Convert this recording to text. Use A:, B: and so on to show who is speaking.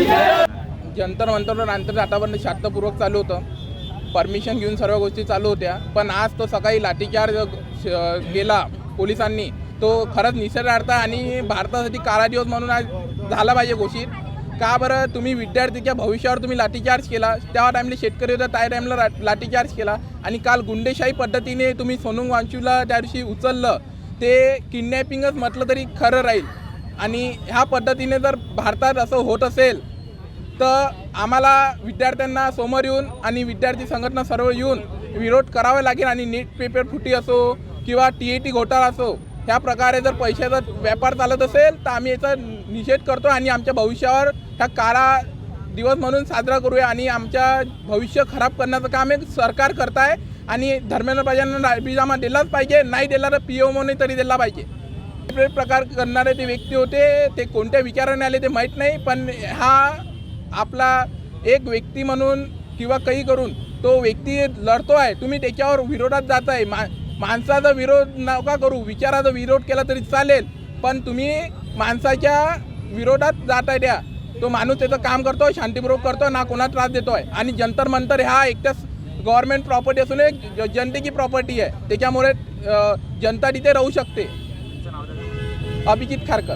A: जंतर मंतरवर आतापर्यंत शांतपूर्वक चालू होतं, परमिशन घेऊन सर्व गोष्टी चालू होत्या. पण आज तो सकाळी लाठीचार्ज केला पोलिसांनी, तो खरंच निषेधार्थ आणि भारतासाठी काळा दिवस म्हणून आज झाला पाहिजे घोषित. का बरं? तुम्ही विद्यार्थीच्या भविष्यावर तुम्ही लाठीचार्ज केला, त्या टाईमला शेतकरी होता त्या टाईमला लाठीचार्ज केला, आणि काल गुंडेशाही पद्धतीने तुम्ही सोनू वांचूला त्या दिवशी उचललं. ते किडनॅपिंगच म्हटलं तरी खरं राहील. आणि ह्या पद्धतीने जर भारतात असं होत असेल तर आम्हाला विद्यार्थ्यांना समोर येऊन आणि विद्यार्थी संघटना सर्व येऊन विरोध करावा लागेल. आणि नीट पेपर फुटी असो किंवा TAT घोटाळा असो, ह्या प्रकारे जर पैशाचा व्यापार चालत असेल तर आम्ही याचा निषेध करतो आणि आमच्या भविष्यावर ह्या काळा दिवस म्हणून साजरा करूया. आणि आमच्या भविष्य खराब करण्याचं काम एक सरकार करत आहे. आणि धर्मेंद्र प्रधानांना राजीनामा दिलाच पाहिजे, नाही दिला तर PO म्हणून तरी दिला पाहिजे. प्रकार करणारे ते व्यक्ती होते, ते कोणत्या विचाराने आले ते माहीत नाही, पण हा आपला एक व्यक्ती म्हणून किंवा काही करून तो व्यक्ती लढतो आहे. तुम्ही त्याच्यावर विरोधात जात आहे. माणसाचा विरोध नका करू, विचाराचा विरोध केला तरी चालेल, पण तुम्ही माणसाच्या विरोधात जात आहे. द्या तो माणूस त्याचं काम करतो, शांतीपूर्वक करतो, ना कोणाला त्रास देतो आहे. आणि जंतर मंतर हा एकटाच गव्हर्नमेंट प्रॉपर्टी असून एक जनतेची प्रॉपर्टी आहे, त्याच्यामुळे जनता तिथे राहू शकते. अभिजित खारकर.